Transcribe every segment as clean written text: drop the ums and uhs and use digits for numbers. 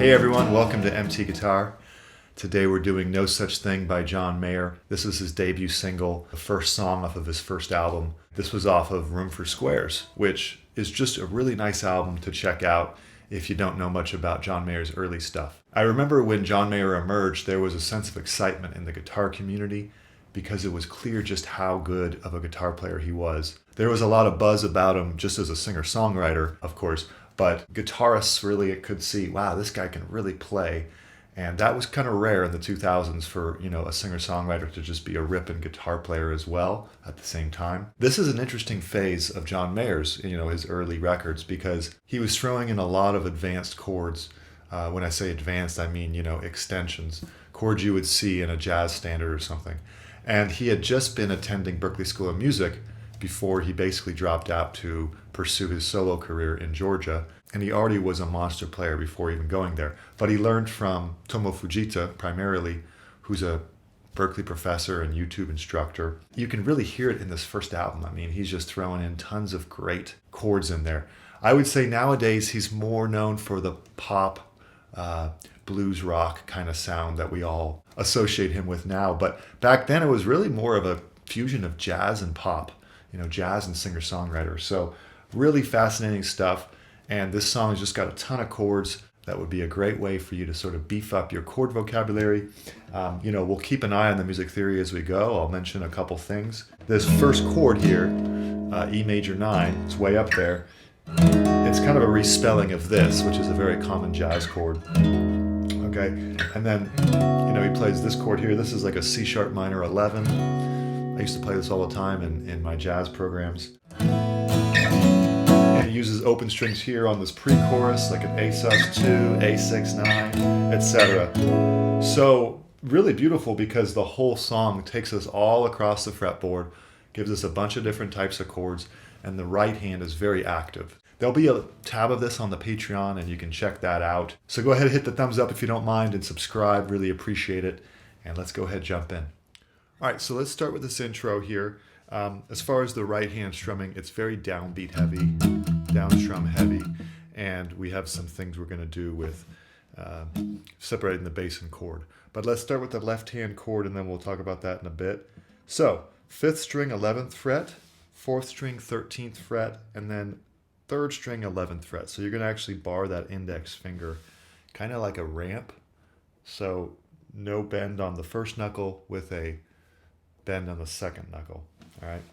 Hey everyone, welcome to MT Guitar. Today we're doing No Such Thing by John Mayer. This is his debut single, the first song off of his first album. This was off of Room for Squares, which is just a really nice album to check out if you don't know much about John Mayer's early stuff. I remember when John Mayer emerged, there was a sense of excitement in the guitar community because it was clear just how good of a guitar player he was. There was a lot of buzz about him just as a singer-songwriter, of course, but guitarists really could see, wow, this guy can really play. And that was kind of rare in the 2000s for, a singer-songwriter to just be a ripping guitar player as well at the same time. This is an interesting phase of John Mayer's, his early records, because he was throwing in a lot of advanced chords. When I say advanced, I mean, extensions, chords you would see in a jazz standard or something. And he had just been attending Berklee School of Music before he basically dropped out to pursue his solo career in Georgia. And he already was a monster player before even going there. But he learned from Tomo Fujita primarily, who's a Berklee professor and YouTube instructor. You can really hear it in this first album. I mean, he's just throwing in tons of great chords in there. I would say nowadays he's more known for the pop, blues rock kind of sound that we all associate him with now. But back then it was really more of a fusion of jazz and pop, jazz and singer-songwriter. So really fascinating stuff. And this song has just got a ton of chords. That would be a great way for you to sort of beef up your chord vocabulary. We'll keep an eye on the music theory as we go. I'll mention a couple things. This first chord here, E major 9, it's way up there. It's kind of a respelling of this, which is a very common jazz chord. Okay, and then, he plays this chord here. This is like a C sharp minor 11. I used to play this all the time in my jazz programs. And he uses open strings here on this pre-chorus, like an A sus2, A6-9, etc. So really beautiful because the whole song takes us all across the fretboard, gives us a bunch of different types of chords, and the right hand is very active. There'll be a tab of this on the Patreon, and you can check that out. So go ahead and hit the thumbs up if you don't mind, and subscribe. Really appreciate it. And let's go ahead and jump in. All right, so let's start with this intro here. As far as the right hand strumming, it's very downbeat heavy, downstrum heavy, and we have some things we're going to do with separating the bass and chord. But let's start with the left hand chord, and then we'll talk about that in a bit. So 5th string 11th fret, 4th string 13th fret, and then 3rd string 11th fret. So you're going to actually bar that index finger kind of like a ramp. So no bend on the first knuckle with a bend on the second knuckle. All right.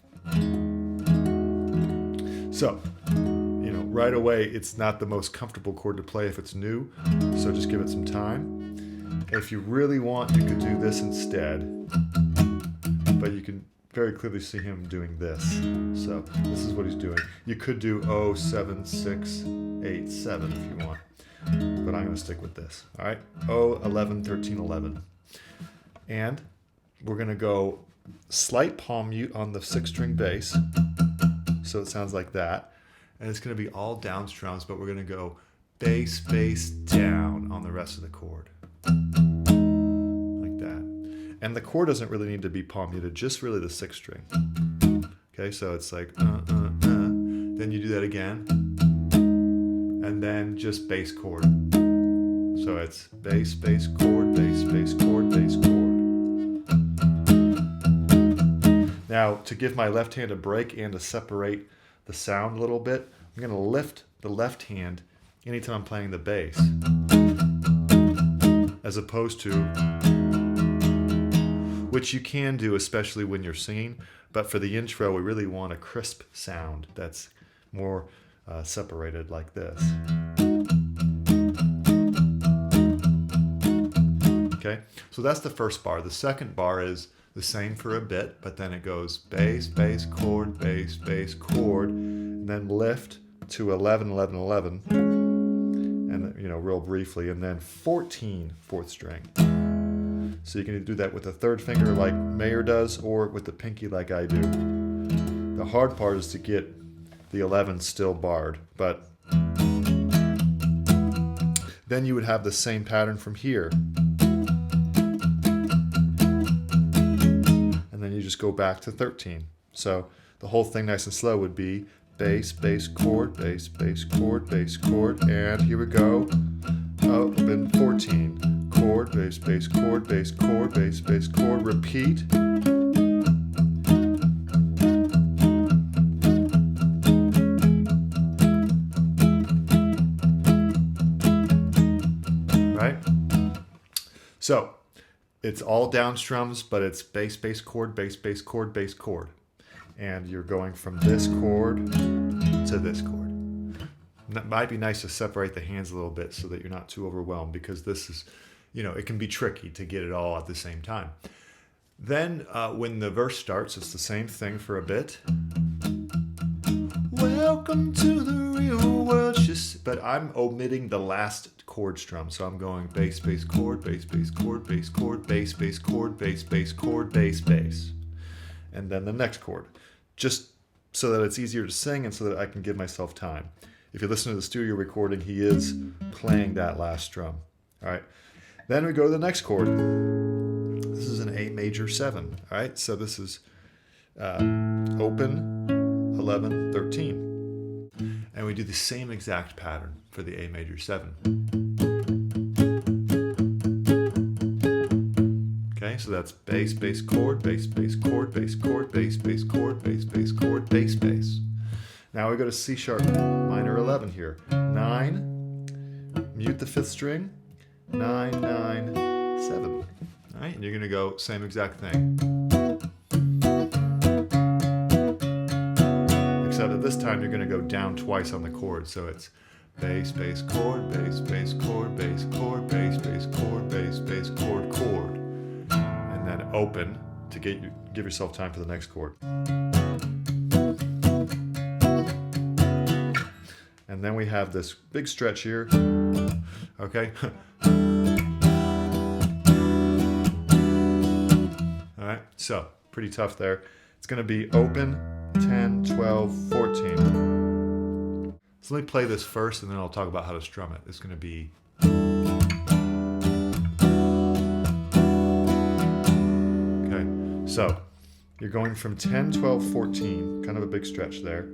So, right away, it's not the most comfortable chord to play if it's new. So just give it some time. If you really want, you could do this instead. But you can very clearly see him doing this. So this is what he's doing. You could do 0, 7, 6, 8, 7 if you want. But I'm going to stick with this. All right. 0, 11, 13, 11. And we're going to go slight palm mute on the 6th string bass. So it sounds like that. And it's going to be all down strums, but we're going to go bass, bass, down on the rest of the chord. Like that. And the chord doesn't really need to be palm muted, just really the 6th string. Okay, so it's like, Then you do that again. And then just bass chord. So it's bass, bass, chord, bass, bass, chord, bass, chord. Now, to give my left hand a break and to separate the sound a little bit, I'm going to lift the left hand anytime I'm playing the bass, as opposed to, which you can do especially when you're singing, but for the intro we really want a crisp sound that's more separated like this. Okay, so that's the first bar. The second bar is the same for a bit, but then it goes bass, bass, chord, bass, bass, chord, and then lift to 11, 11, 11, and real briefly, and then 14, 4th string. So you can do that with the 3rd finger like Mayer does, or with the pinky like I do. The hard part is to get the 11 still barred, but then you would have the same pattern from here. You just go back to 13. So the whole thing nice and slow would be bass, bass, chord, bass, bass, chord, bass, chord, and here we go. open 14, chord, bass, bass, chord, bass, chord, repeat. Right? So it's all down strums, but it's bass, bass, chord, bass, bass, chord, bass, chord. And you're going from this chord to this chord. It might be nice to separate the hands a little bit so that you're not too overwhelmed, because this is, it can be tricky to get it all at the same time. Then when the verse starts, it's the same thing for a bit. Welcome to the real world. But I'm omitting the last chord strum. So I'm going bass, bass, chord, bass, bass, chord, bass, chord, bass, bass, chord, bass, bass, chord, bass, bass. And then the next chord. Just so that it's easier to sing and so that I can give myself time. If you listen to the studio recording, he is playing that last strum. All right. Then we go to the next chord. This is an A major 7. All right. So this is open 11, 13. And we do the same exact pattern for the A major 7. Okay. So that's bass, bass, chord, bass, bass, chord, bass, chord, bass, bass, chord, bass, bass, chord, bass, bass. Now we go to C sharp minor 11 here. 9, mute the 5th string, 9, 9, 7. All right, and you're going to go same exact thing. Except at this time you're going to go down twice on the chord. So it's bass, bass, chord, bass, bass, chord, bass, chord, bass, bass, chord, bass, bass, chord, chord. And then open to give yourself time for the next chord. And then we have this big stretch here, okay? All right, so pretty tough there. It's gonna be open, 10, 12, 14. So let me play this first and then I'll talk about how to strum it. It's gonna be... Okay, so you're going from 10, 12, 14, kind of a big stretch there.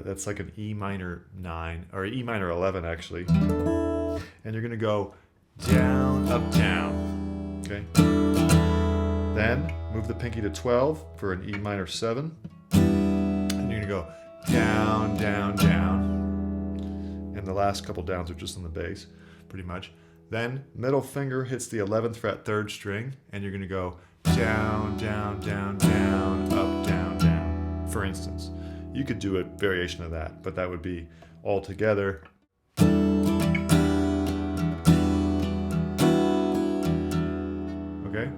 That's like an E minor 9, or E minor 11 actually. And you're going to go down, up, down. Okay. Then move the pinky to 12 for an E minor 7. And you're going to go down, down, down. And the last couple downs are just on the bass, pretty much. Then middle finger hits the 11th fret 3rd string, and you're going to go down, down, down, down, up, down, down, for instance. You could do a variation of that, but that would be all together. Okay?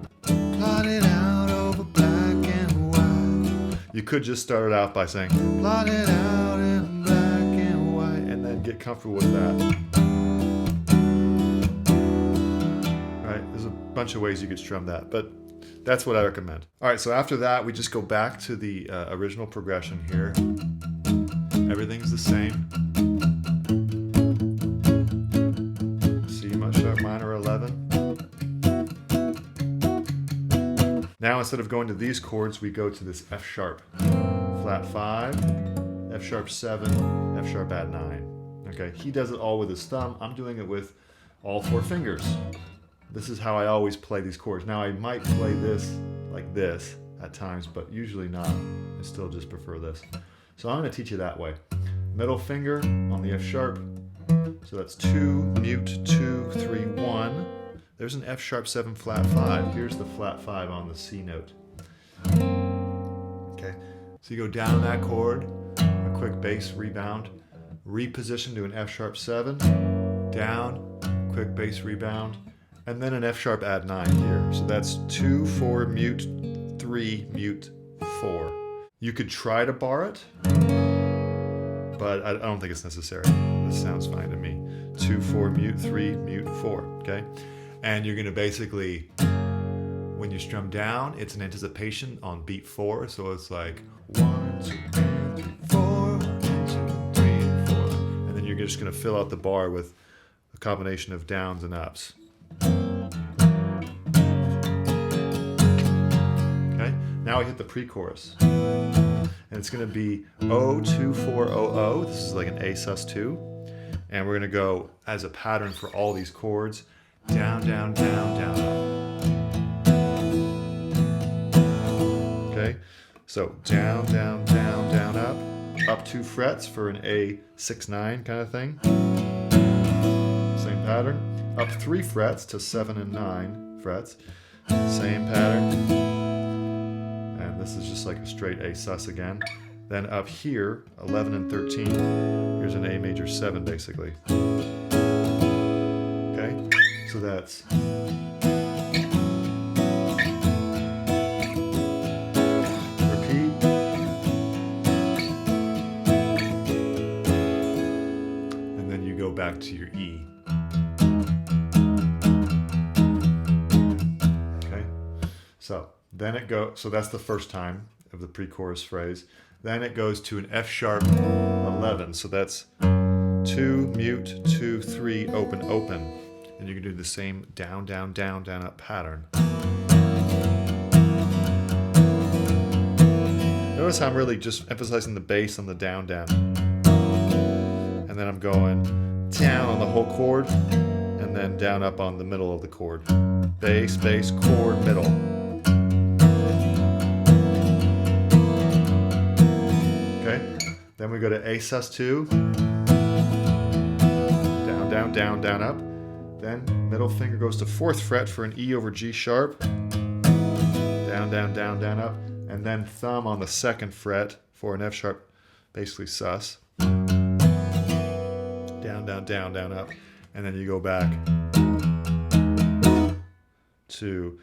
Plot it out over black and white. You could just start it out by saying, plot it out in black and white, and then get comfortable with that. All right? There's a bunch of ways you could strum that, but that's what I recommend. All right, so after that, we just go back to the original progression here. Everything's the same. C sharp minor 11. Now, instead of going to these chords, we go to this F sharp, flat 5, F sharp 7, F sharp add 9. Okay, he does it all with his thumb. I'm doing it with all 4 fingers. This is how I always play these chords. Now I might play this like this at times, but usually not. I still just prefer this. So I'm going to teach you that way. Middle finger on the F sharp. So that's 2, mute, 2, 3, 1. There's an F sharp 7 flat 5. Here's the flat 5 on the C note. Okay, so you go down that chord, a quick bass rebound, reposition to an F sharp 7, down, quick bass rebound, and then an F sharp add 9 here. So that's 2, 4, mute, 3, mute, 4. You could try to bar it, but I don't think it's necessary. This sounds fine to me. 2, 4, mute, 3, mute, 4, okay? And you're gonna basically, when you strum down, it's an anticipation on beat 4, so it's like 1, 2, 3, 4, 1, 2, 3, 4. And then you're just gonna fill out the bar with a combination of downs and ups. Okay, now we hit the pre-chorus. And it's going to be O2 4 0 0. This is like an A sus2. And we're going to go as a pattern for all these chords. Down, down, down, down, up. Okay, so down, down, down, down, up 2 frets for an A6-9 kind of thing. Same pattern. Up 3 frets to 7 and 9 frets. Same pattern. And this is just like a straight A sus again. Then up here, 11 and 13, here's an A major 7 basically. Okay, so that's repeat. And then you go back to your E. Okay, so then it goes, so that's the first time of the pre-chorus phrase. Then it goes to an F sharp 11. So that's 2, mute, 2, 3, open, open. And you can do the same down, down, down, down, up pattern. Notice how I'm really just emphasizing the bass on the down, down. And then I'm going down on the whole chord, and then down up on the middle of the chord. Bass, bass, chord, middle. Then we go to A sus2, down, down, down, down, up. Then middle finger goes to 4th fret for an E over G sharp, down, down, down, down, up. And then thumb on the 2nd fret for an F sharp, basically sus. Down, down, down, down, up. And then you go back to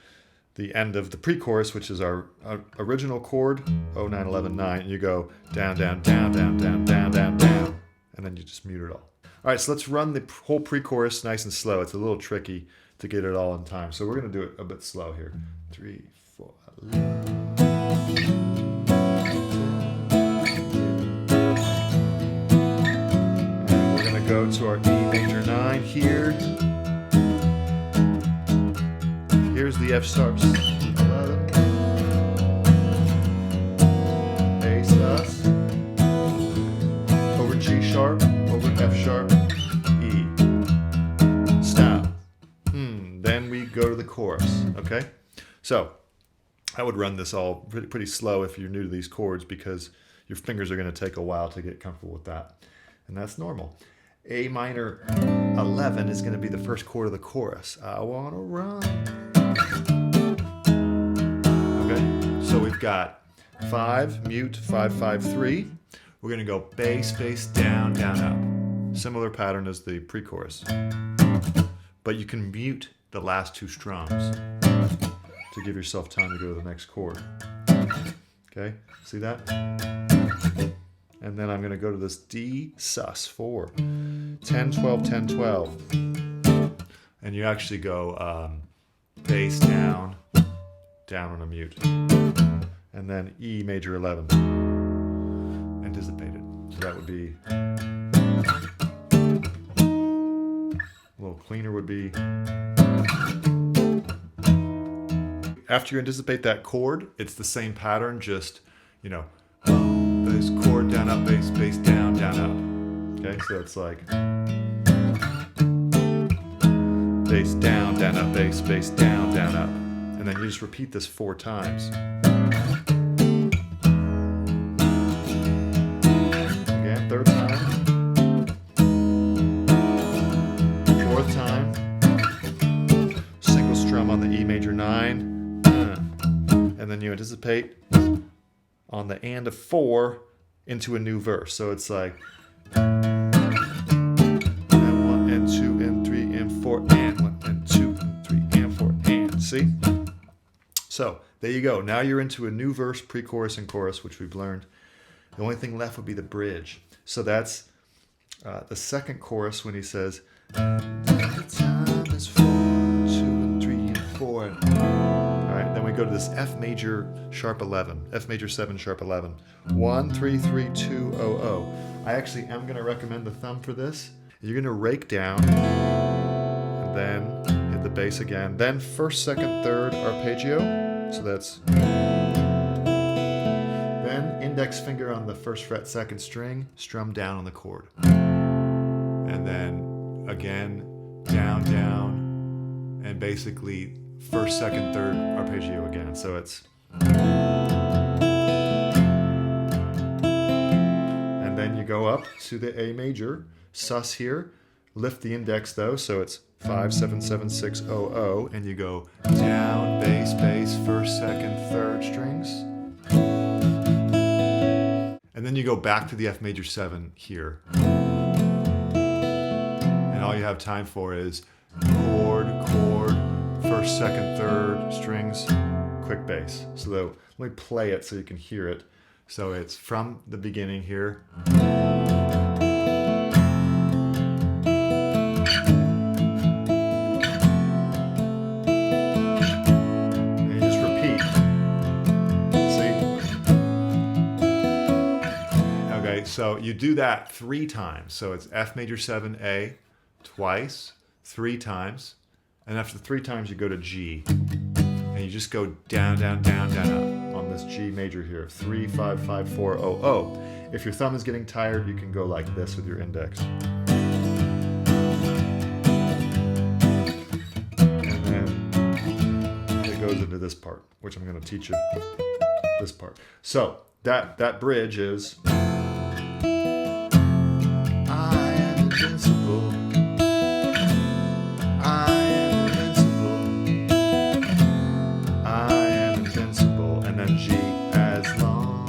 the end of the pre-chorus, which is our original chord, 0, 9, 11, 9. You go down, down, down, down, down, down, down, down, and then you just mute it all. All right, so let's run the whole pre-chorus nice and slow. It's a little tricky to get it all in time, so we're going to do it a bit slow here. 3, 4, 11. And we're going to go to our E major 9 here. Here's the F sharps. 11. A sus. Over G sharp. Over F sharp. E. Stop. Then we go to the chorus. Okay? So, I would run this all pretty slow if you're new to these chords because your fingers are going to take a while to get comfortable with that. And that's normal. A minor 11 is going to be the first chord of the chorus. I want to run. Okay, so we've got 5, mute, 5, 5, 3. We're going to go bass, bass, down, down, up. Similar pattern as the pre-chorus. But you can mute the last 2 strums to give yourself time to go to the next chord. Okay, see that? And then I'm going to go to this D sus 4. 10, 12, 10, 12. And you actually go bass down, down on a mute. And then E major 11. Anticipated. So that would be, a little cleaner would be, after you anticipate that chord, it's the same pattern, just, you know, bass, chord, down, up, bass, bass, down, down, up. Okay, so it's like bass, down, up, bass, bass, down, up. And then you just repeat this 4 times. Again, 3rd time. 4th time. Single strum on the E major 9. And then you anticipate on the and of 4 into a new verse. So it's like and 1 and 2 and 3 and 4 and 1 and 2 and 3 and 4 and. See? So there you go. Now you're into a new verse, pre-chorus and chorus, which we've learned. The only thing left would be the bridge. So that's the second chorus when he says the time is 4, 2 and 3 and 4. Then we go to this F major sharp 11, F major 7 sharp 11, 1, 3, 3, 2, 0, 0. I actually am going to recommend the thumb for this. You're going to rake down, and then hit the bass again, then 1st, 2nd, 3rd arpeggio. So that's, then index finger on the 1st fret 2nd string, strum down on the chord. and then again, down, down, and basically first, second, third arpeggio again. So it's, and then you go up to the A major, sus here, lift the index though, so it's 5, 7, 7, 6, 0, 0, and you go down, bass, bass, first, second, third strings. And then you go back to the F major 7 here. And all you have time for is chord, chord, first, second, third strings, quick bass. So let me play it so you can hear it. So it's from the beginning here. And you just repeat. See? Okay, so you do that 3 times. So it's F major 7A twice, 3 times. And after 3 times, you go to G. And you just go down, down, down, down on this G major here. 3, 5, 5, 4, 0, 0. If your thumb is getting tired, you can go like this with your index. And then it goes into this part, which I'm going to teach you this part. So that bridge is I am invincible. G, as long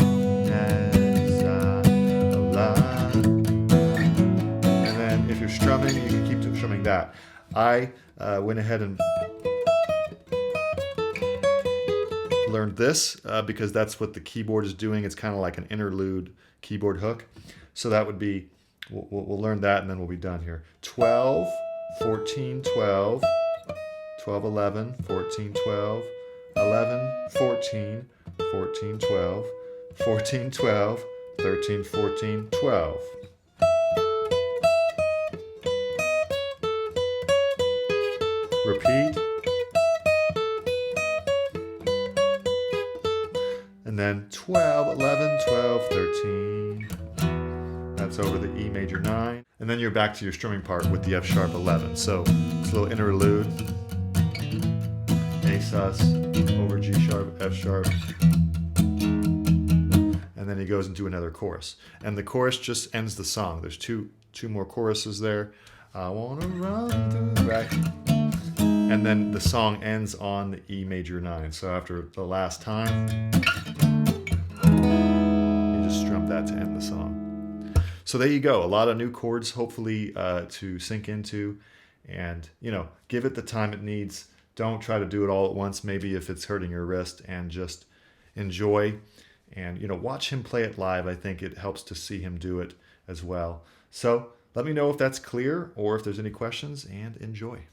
as I'm alive. And then if you're strumming, you can keep strumming that. I went ahead and learned this because that's what the keyboard is doing. It's kind of like an interlude keyboard hook. So that would be, we'll learn that and then we'll be done here. 12, 14, 12, 12, 11, 14, 12, 11, 14, 14, 12, 14, 12, 13, 14, 12. Repeat. And then 12, 11, 12, 13. That's over the E major 9. And then you're back to your strumming part with the F sharp 11. So it's a little interlude. A sus, over G sharp, F sharp. And then he goes into another chorus. And the chorus just ends the song. There's two more choruses there. I wanna run through the rack. And then the song ends on the E major 9. So after the last time, you just strum that to end the song. So there you go. A lot of new chords, hopefully, to sink into. And, give it the time it needs. Don't try to do it all at once, maybe if it's hurting your wrist, and just enjoy. And, watch him play it live. I think it helps to see him do it as well. So let me know if that's clear or if there's any questions, and enjoy.